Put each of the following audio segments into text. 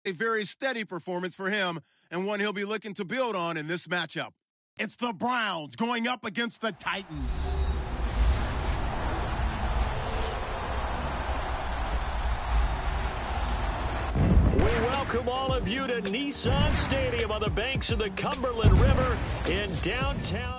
A very steady performance for him and one he'll be looking to build on in this matchup. It's the Browns going up against the Titans. We welcome all of you to Nissan Stadium on the banks of the Cumberland River in downtown.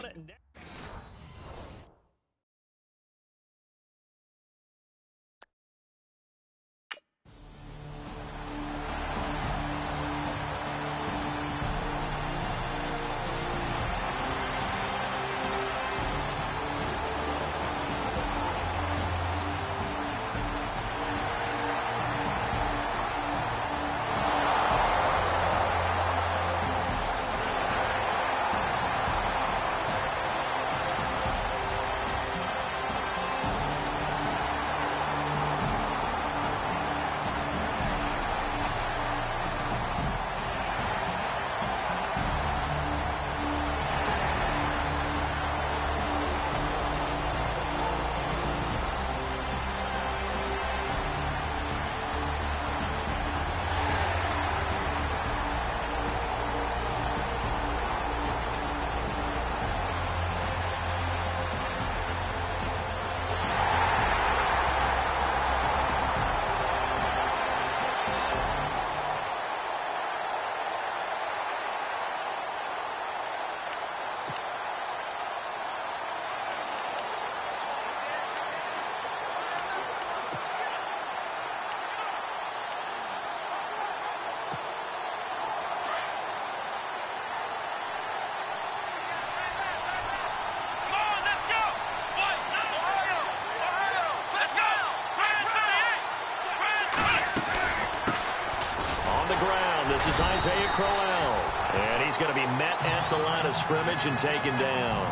This is Isaiah Crowell, and he's going to be met at the line of scrimmage and taken down.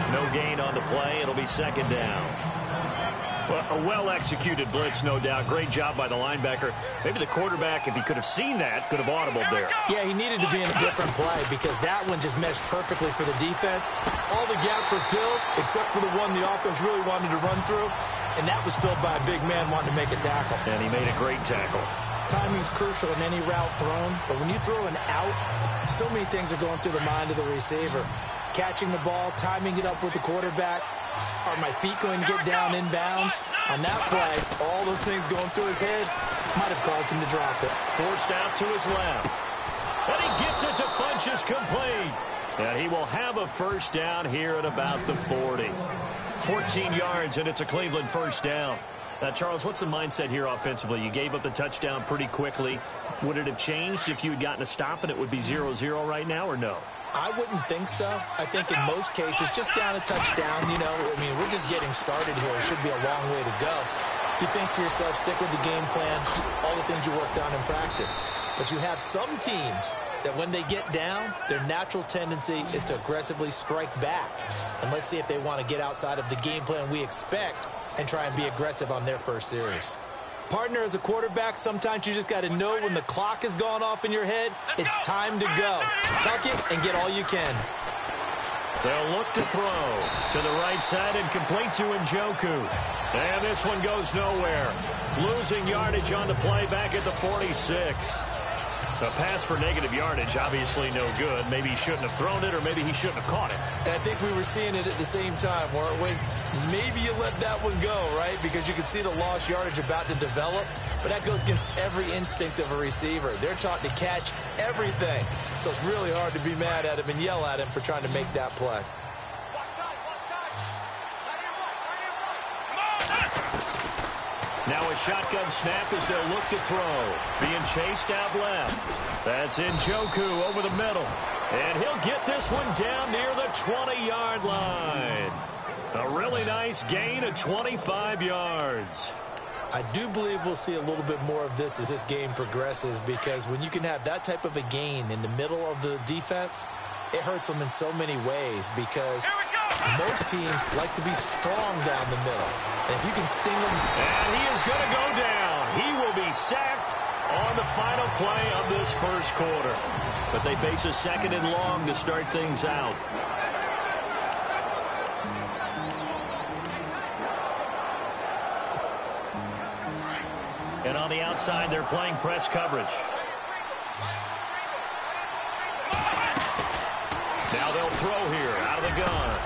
No gain on the play. It'll be second down. A well-executed blitz, no doubt. Great job by the linebacker. Maybe the quarterback, if he could have seen that, could have audibled there. Yeah, he needed to be in a different play because that one just meshed perfectly for the defense. All the gaps were filled except for the one the offense really wanted to run through, and that was filled by a big man wanting to make a tackle. And he made a great tackle. Timing's crucial in any route thrown, but when you throw an out, so many things are going through the mind of the receiver. Catching the ball, timing it up with the quarterback. Are my feet going to get down inbounds? On that play, all those things going through his head might have caused him to drop it. Forced out to his left. And he gets it to Funchess complete. And he will have a first down here at about the 40. 14 yards, and it's a Cleveland first down. Now, Charles, what's the mindset here offensively? You gave up the touchdown pretty quickly. Would it have changed if you had gotten a stop and it would be 0-0 right now, or no? I wouldn't think so. I think in most cases, just down a touchdown, you know, I mean, we're just getting started here. It should be a long way to go. You think to yourself, stick with the game plan, all the things you worked on in practice. But you have some teams that when they get down, their natural tendency is to aggressively strike back. And let's see if they want to get outside of the game plan we expect and try and be aggressive on their first series. Partner, as a quarterback, sometimes you just got to know when the clock has gone off in your head, it's time to go. Tuck it and get all you can. They'll look to throw to the right side and complete to Njoku. And this one goes nowhere. Losing yardage on the play back at the 46. A pass for negative yardage, obviously no good. Maybe he shouldn't have thrown it, or maybe he shouldn't have caught it. And I think we were seeing it at the same time, weren't we? Maybe you let that one go, right? Because you can see the lost yardage about to develop. But that goes against every instinct of a receiver. They're taught to catch everything. So it's really hard to be mad at him and yell at him for trying to make that play. Now a shotgun snap as they'll look to throw. Being chased out left. That's Njoku over the middle. And he'll get this one down near the 20-yard line. A really nice gain of 25 yards. I do believe we'll see a little bit more of this as this game progresses, because when you can have that type of a gain in the middle of the defense, it hurts them in so many ways, because most teams like to be strong down the middle. And if you can sting them. And he is going to go down. He will be sacked on the final play of this first quarter. But they face a second and long to start things out. And on the outside, they're playing press coverage. Now they'll throw here out of the gun.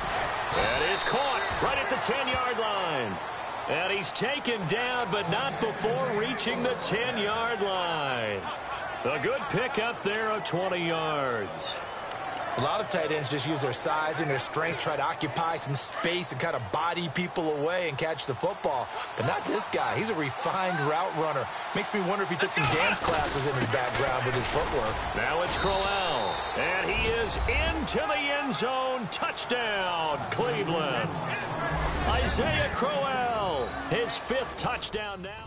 That is caught right at the 10-yard line. And he's taken down, but not before reaching the 10-yard line. A good pickup there of 20 yards. A lot of tight ends just use their size and their strength, try to occupy some space and kind of body people away and catch the football. But not this guy. He's a refined route runner. Makes me wonder if he took some dance classes in his background with his footwork. Now it's Crowell, and he is into the end zone. Touchdown, Cleveland. Isaiah Crowell, his 5th touchdown now.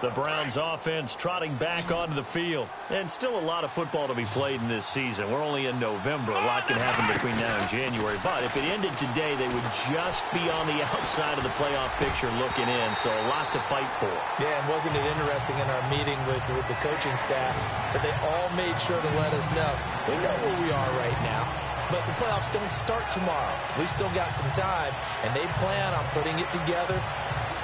The Browns offense trotting back onto the field. And still a lot of football to be played in this season. We're only in November. A lot can happen between now and January. But if it ended today, they would just be on the outside of the playoff picture looking in. So a lot to fight for. Yeah, and wasn't it interesting in our meeting with the coaching staff that they all made sure to let us know, we know where we are right now. But the playoffs don't start tomorrow. We still got some time, and they plan on putting it together,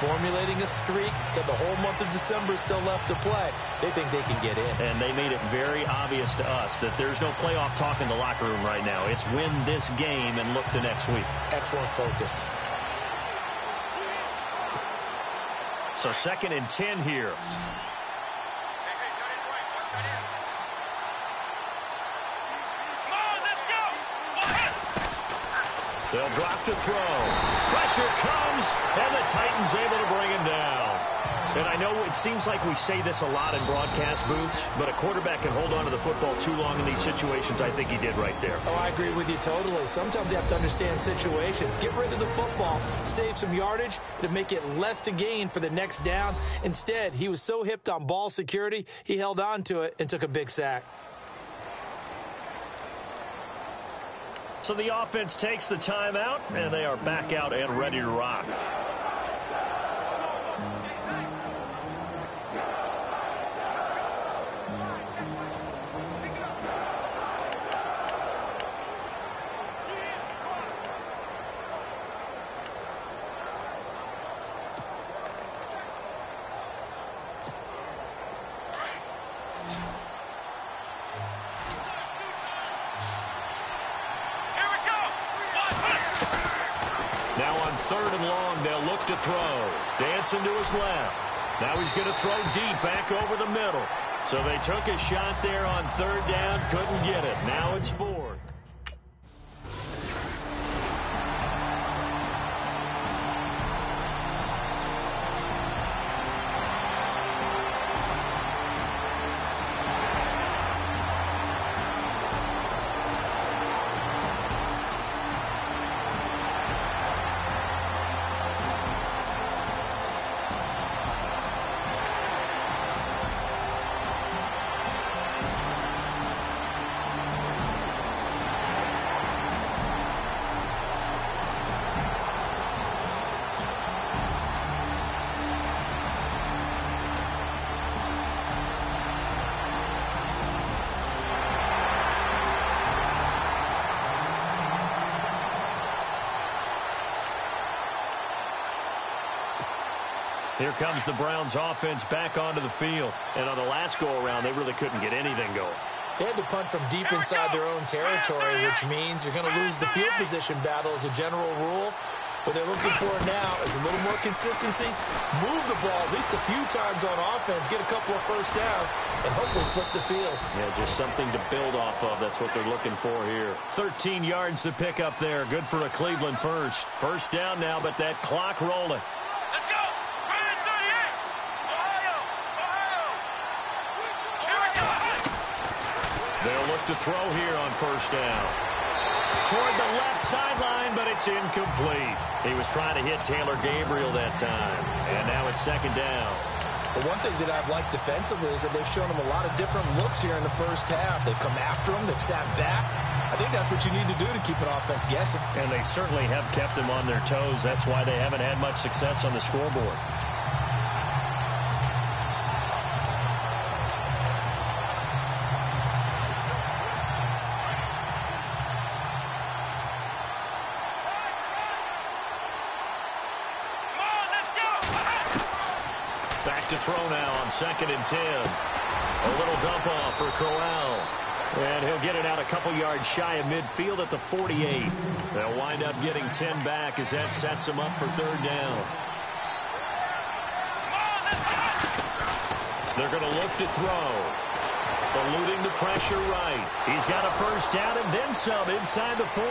formulating a streak. Got the whole month of December still left to play. They think they can get in. And they made it very obvious to us that there's no playoff talk in the locker room right now. It's win this game and look to next week. Excellent focus. So 2nd and 10 here. They'll drop to throw. Pressure comes, and the Titans able to bring him down. And I know it seems like we say this a lot in broadcast booths, but a quarterback can hold on to the football too long in these situations. I think he did right there. Oh, I agree with you totally. Sometimes you have to understand situations. Get rid of the football, save some yardage to make it less to gain for the next down. Instead, he was so hipped on ball security, he held on to it and took a big sack. So the offense takes the timeout, and they are back out and ready to rock. Now on 3rd and long, they'll look to throw. Dancing to his left. Now he's going to throw deep back over the middle. So they took a shot there on 3rd down, couldn't get it. Now it's 4th. Here comes the Browns offense back onto the field. And on the last go-around, they really couldn't get anything going. They had to punt from deep inside their own territory, which means you're going to lose the field position battle as a general rule. What they're looking for now is a little more consistency, move the ball at least a few times on offense, get a couple of first downs, and hopefully flip the field. Yeah, just something to build off of. That's what they're looking for here. 13 yards to pick up there. Good for a Cleveland first. First down now, but that clock rolling. Let's go! 38! Ohio! Here we go! They'll look to throw here on first down. Toward the left sideline, but it's incomplete. He was trying to hit Taylor Gabriel that time. And now it's second down. But one thing that I've liked defensively is that they've shown him a lot of different looks here in the first half. They've come after him. They've sat back. I think that's what you need to do to keep an offense guessing. And they certainly have kept them on their toes. That's why they haven't had much success on the scoreboard. Back to throw now on 2nd and 10. A little dump off for Crowell. And he'll get it out a couple yards shy of midfield at the 48. They'll wind up getting 10 back as that sets them up for third down. They're going to look to throw. Eluding the pressure right. He's got a first down and then some inside the 40.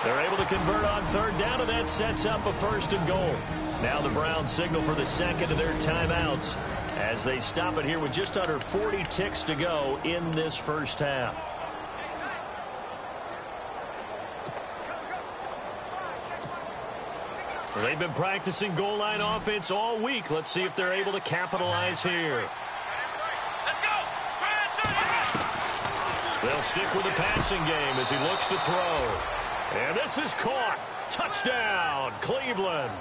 They're able to convert on third down, and that sets up a 1st and goal. Now the Browns signal for the second of their timeouts as they stop it here with just under 40 ticks to go in this first half. They've been practicing goal line offense all week. Let's see if they're able to capitalize here. They'll stick with the passing game as he looks to throw. And this is caught. Touchdown, Cleveland.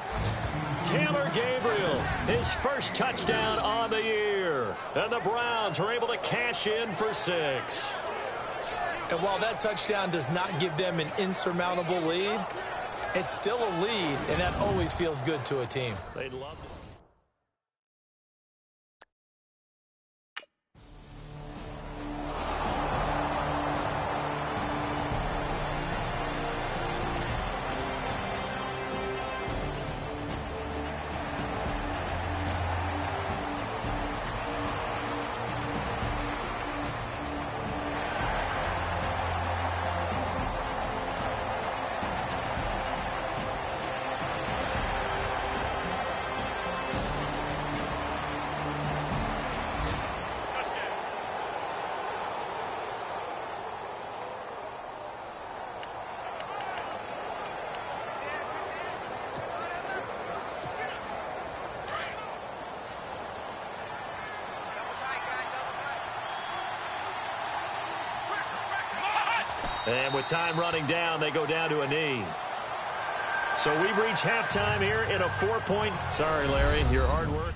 Taylor Gabriel, his first touchdown on the year. And the Browns are able to cash in for 6. And while that touchdown does not give them an insurmountable lead, it's still a lead, and that always feels good to a team. They'd love to. And with time running down, they go down to a knee. So we've reached halftime here in a 4-point. Sorry, Larry, your hard work.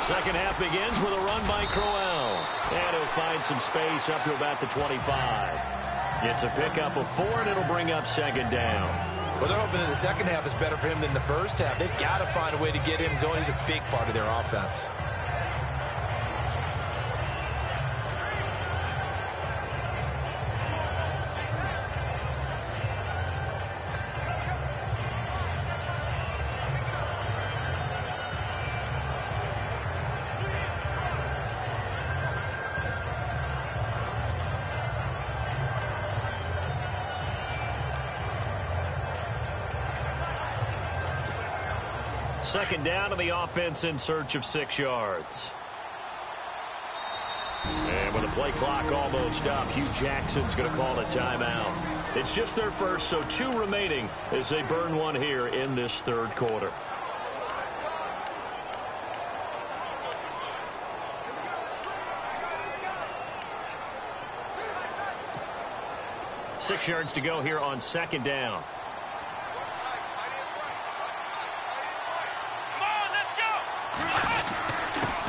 Second half begins with a run by Crowell. And he'll find some space up to about the 25. It's a pickup of 4, and it'll bring up second down. Well, they're hoping that the second half is better for him than the first half. They've got to find a way to get him going. He's a big part of their offense. Second down to the offense in search of 6 yards. And with the play clock almost up, Hugh Jackson's going to call a timeout. It's just their first, so 2 remaining as they burn one here in this third quarter. Six yards to go here on second down. Come on, let's go!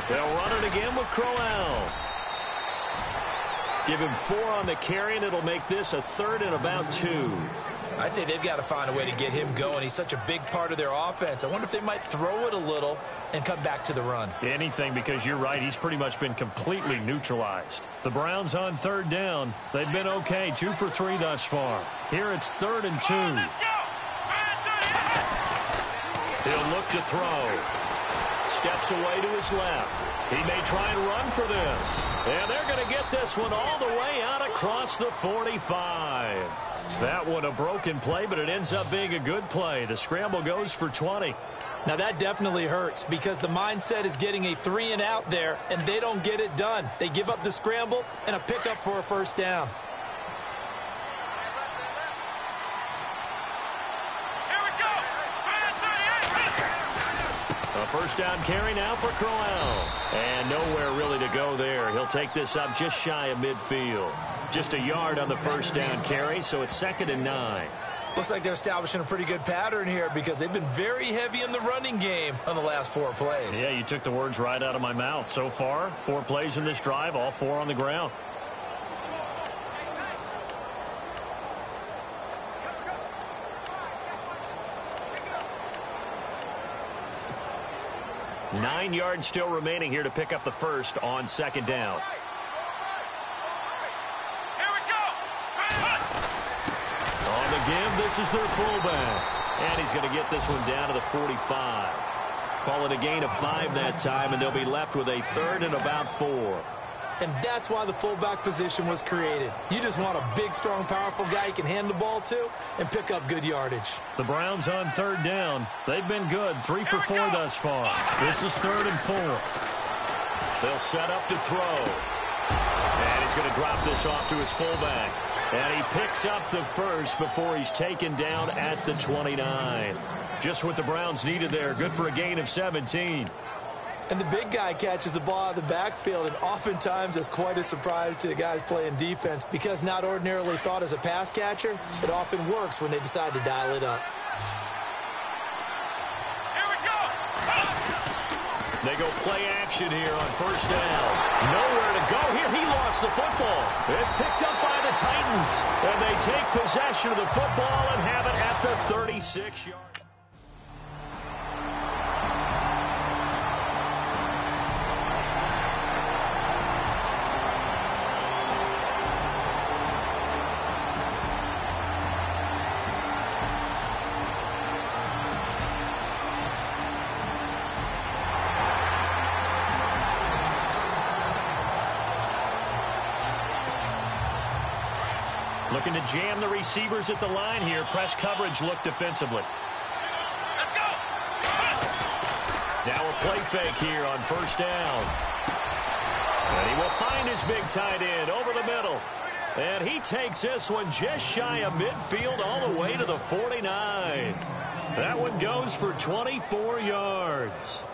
They'll run it again with Crowell. Give him 4 on the carry, and it'll make this a 3rd and about 2. I'd say they've got to find a way to get him going. He's such a big part of their offense. I wonder if they might throw it a little and come back to the run. Anything, because you're right. He's pretty much been completely neutralized. The Browns on 3rd down. They've been okay. 2 for 3 thus far. Here it's 3rd and 2. He'll look to throw. Steps away to his left. He may try and run for this. And they're going to get this one all the way out across the 45. That one a broken play, but it ends up being a good play. The scramble goes for 20. Now that definitely hurts because the mindset is getting a 3 and out there, and they don't get it done. They give up the scramble and a pickup for a first down. A first down carry now for Crowell. And nowhere really to go there. He'll take this up just shy of midfield. Just a yard on the first down carry, so it's 2nd and 9. Looks like they're establishing a pretty good pattern here because they've been very heavy in the running game on the last 4 plays. Yeah, you took the words right out of my mouth. So far, 4 plays in this drive, all 4 on the ground. Nine yards still remaining here to pick up the first on 2nd down. On the give, this is their fullback. And he's going to get this one down to the 45. Call it a gain of 5 that time, and they'll be left with a 3rd and about 4. And that's why the fullback position was created. You just want a big, strong, powerful guy you can hand the ball to and pick up good yardage. The Browns on 3rd down. They've been good. 3 for 4 thus far. This is 3rd and 4. They'll set up to throw. And he's going to drop this off to his fullback. And he picks up the first before he's taken down at the 29. Just what the Browns needed there. Good for a gain of 17. And the big guy catches the ball out of the backfield, and oftentimes it's quite a surprise to the guys playing defense because not ordinarily thought as a pass catcher, it often works when they decide to dial it up. Here we go. They go play action here on first down. Nowhere to go here. He lost the football. It's picked up by the Titans, and they take possession of the football and have it at the 36-yard. Looking to jam the receivers at the line here. Press coverage look defensively. Let's go. Now a play fake here on first down. And he will find his big tight end over the middle. And he takes this one just shy of midfield all the way to the 49. That one goes for 24 yards.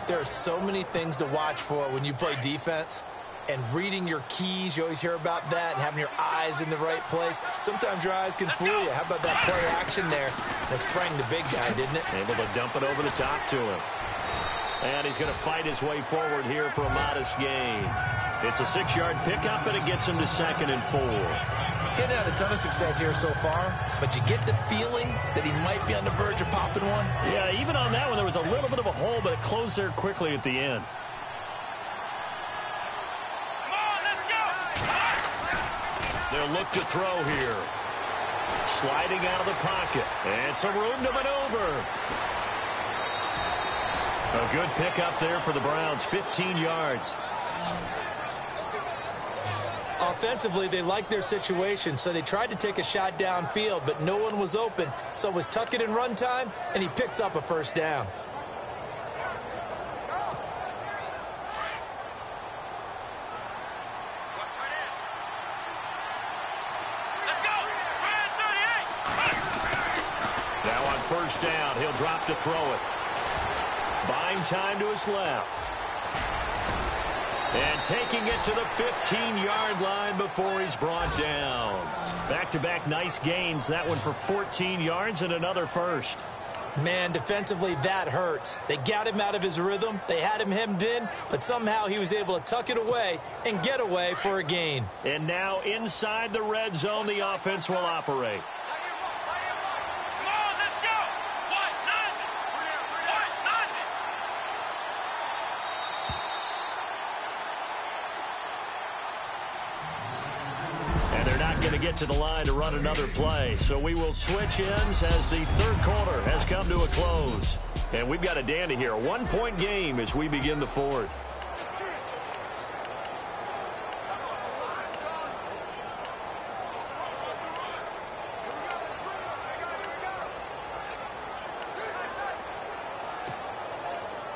There are so many things to watch for when you play defense. And reading your keys, you always hear about that, and having your eyes in the right place. Sometimes your eyes can fool you. How about that play action there? That sprang the big guy, didn't it? Able to dump it over the top to him. And he's going to fight his way forward here for a modest gain. It's a 6-yard pickup, and it gets him to 2nd and 4. Getting had a ton of success here so far, but you get the feeling that he might be on the verge of popping one. Yeah, even on that one, there was a little bit of a hole, but it closed there quickly at the end. They'll look to throw here. Sliding out of the pocket. And some room to maneuver. A good pickup there for the Browns. 15 yards. Offensively, they liked their situation, so they tried to take a shot downfield, but no one was open. So it was tuck it in run time, and he picks up a first down. First down. He'll drop to throw it. Buying time to his left. And taking it to the 15-yard line before he's brought down. Back-to-back nice gains. That one for 14 yards and another first. Man, defensively, that hurts. They got him out of his rhythm. They had him hemmed in, but somehow he was able to tuck it away and get away for a gain. And now inside the red zone, the offense will operate. Come on, let's go. What? Nothing. What? Nothing. And they're not going to get to the line to run another play. So we will switch ends as the third quarter has come to a close. And we've got a dandy here. A 1-point game as we begin the fourth.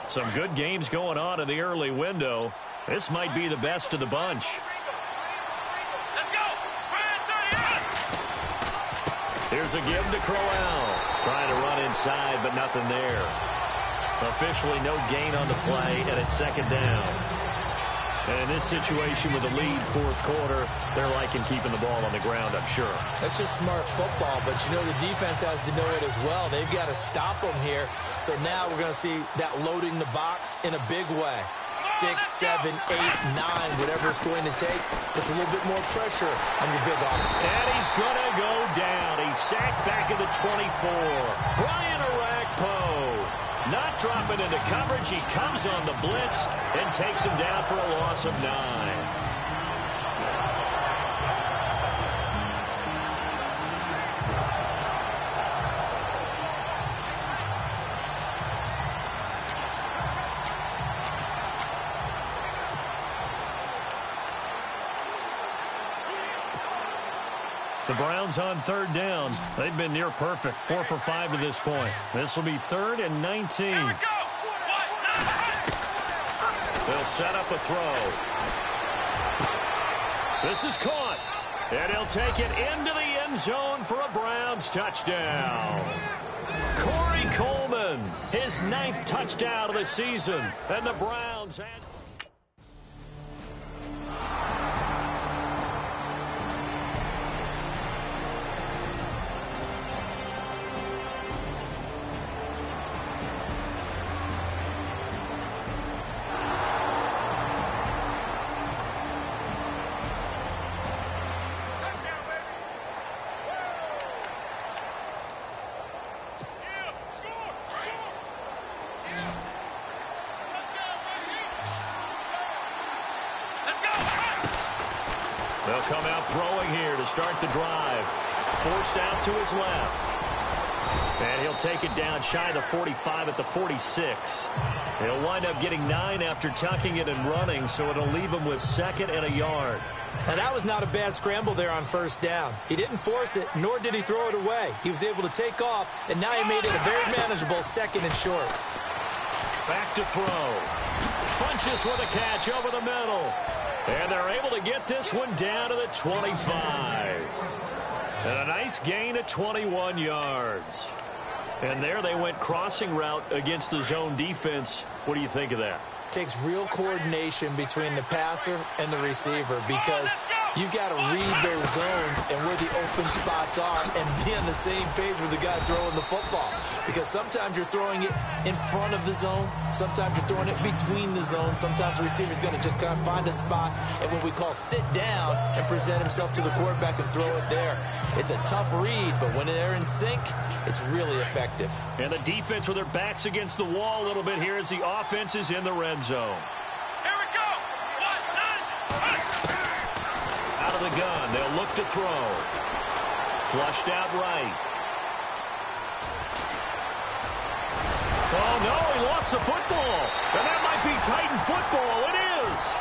Some good games going on in the early window. This might be the best of the bunch. Let's go. Here's a give to Crowell. Trying to run inside, but nothing there. Officially no gain on the play, and it's second down. And in this situation with a lead fourth quarter, they're liking keeping the ball on the ground, I'm sure. That's just smart football, but you know the defense has to know it as well. They've got to stop them here. So now we're going to see that loading the box in a big way. 6, 7, 8, 9, whatever it's going to take. Puts a little bit more pressure on your big offense. And he's going to go down. He's sacked back at the 24. Brian Orakpo not dropping into coverage. He comes on the blitz and takes him down for a loss of 9. The Browns on third down. They've been near perfect. 4 for 5 to this point. This will be 3rd and 19. Here we go. What? Nothing. They'll set up a throw. This is caught. And he'll take it into the end zone for a Browns touchdown. Corey Coleman, his 9th touchdown of the season. And the Browns... They'll come out throwing here to start the drive. Forced out to his left. And he'll take it down shy of the 45 at the 46. He'll wind up getting 9 after tucking it and running, so it'll leave him with 2nd and a yard. And that was not a bad scramble there on first down. He didn't force it, nor did he throw it away. He was able to take off, and now he made it a very manageable 2nd and short. Back to throw. Funches with a catch over the middle. And they're able to get this one down to the 25. And a nice gain of 21 yards. And there they went crossing route against the zone defense. What do you think of that? Takes real coordination between the passer and the receiver because you've got to read those zones and where the open spots are and be on the same page with the guy throwing the football. Because sometimes you're throwing it in front of the zone. Sometimes you're throwing it between the zones. Sometimes the receiver's going to just kind of find a spot and what we call sit down and present himself to the quarterback and throw it there. It's a tough read, but when they're in sync, it's really effective. And the defense with their backs against the wall a little bit here as the offense is in the red zone. Here we go. What? Nothing. Out of the gun, they'll look to throw. Flushed out right. Oh, no, he lost the football. And that might be Titan football. It is.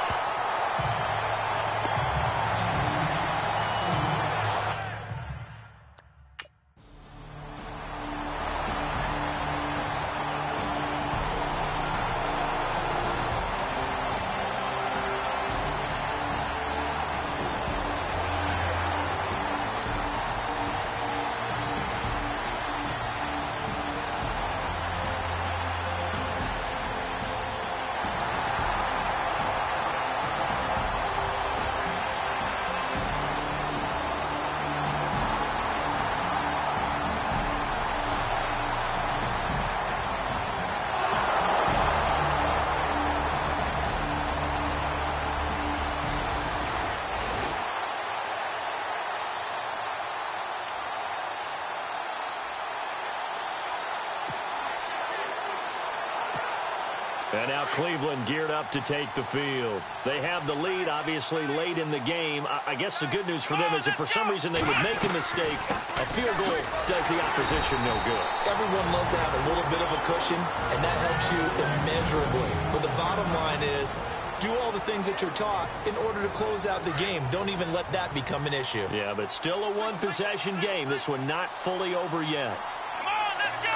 And now Cleveland geared up to take the field. They have the lead, obviously, late in the game. I guess the good news for them is if for some reason they would make a mistake, a field goal does the opposition no good. Everyone loves to have a little bit of a cushion, and that helps you immeasurably. But the bottom line is, do all the things that you're taught in order to close out the game. Don't even let that become an issue. Yeah, but still a one-possession game. This one not fully over yet. Come on, let's go.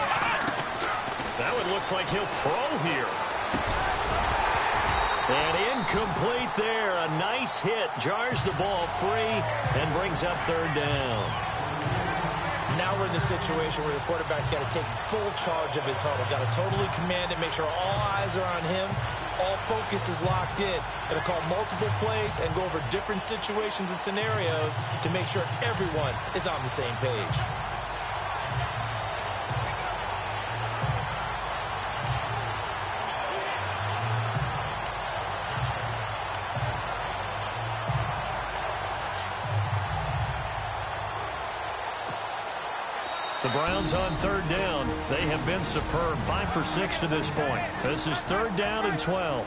That one looks like he'll throw here. And incomplete there. A nice hit. Jars the ball free and brings up third down. Now we're in the situation where the quarterback's got to take full charge of his huddle. Got to totally command it, make sure all eyes are on him. All focus is locked in. Got to call multiple plays and go over different situations and scenarios to make sure everyone is on the same page. The Browns on third down. They have been superb. 5 for 6 to this point. This is third down and 12.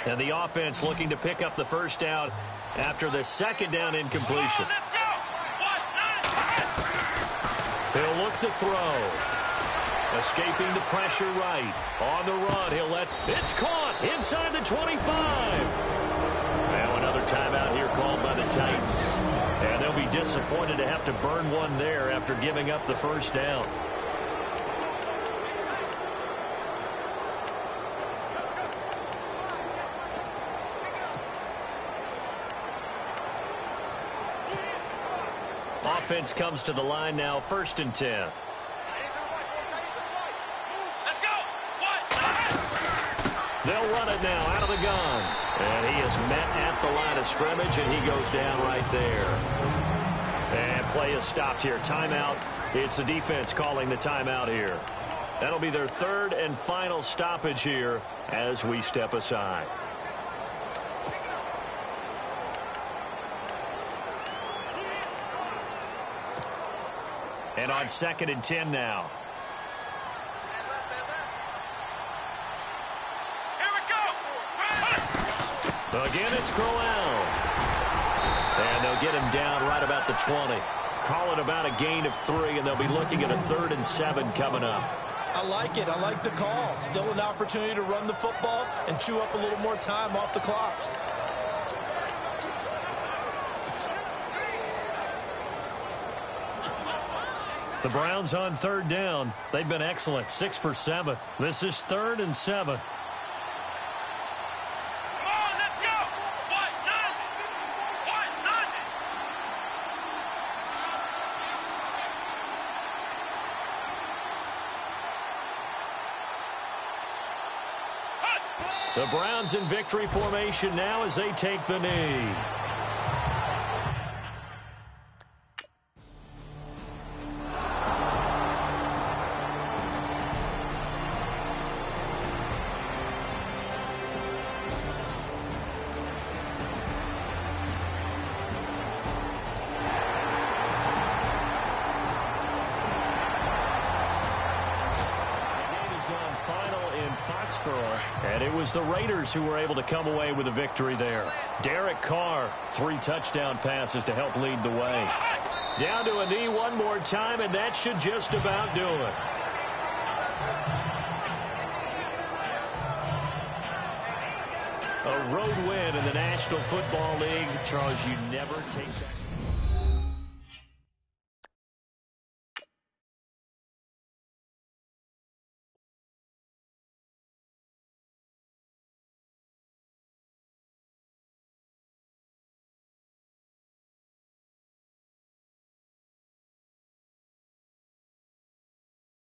And the offense looking to pick up the first down after the second down incompletion. He'll look to throw. Escaping the pressure right. On the run, he'll let... It's caught inside the 25. Now another timeout here called by the Titans. And they'll be disappointed to have to burn one there after giving up the first down. Offense comes to the line now, 1st and 10. Let's go. They'll run it now out of the gun. And he is met at the line of scrimmage, and he goes down right there. And play is stopped here. Timeout. It's the defense calling the timeout here. That'll be their third and final stoppage here as we step aside. And on 2nd and 10 now. Here we go. Again, it's Crowell. And they'll get him down right about the 20. Call it about a gain of 3, and they'll be looking at a 3rd and 7 coming up. I like it. I like the call. Still an opportunity to run the football and chew up a little more time off the clock. The Browns on third down. They've been excellent. 6 for 7. This is 3rd and 7. Come on, let's go. The Browns in victory formation now as they take the knee. And it was the Raiders who were able to come away with a victory there. Derek Carr, 3 touchdown passes to help lead the way. Down to a knee one more time, and that should just about do it. A road win in the National Football League. Charles, you never take that.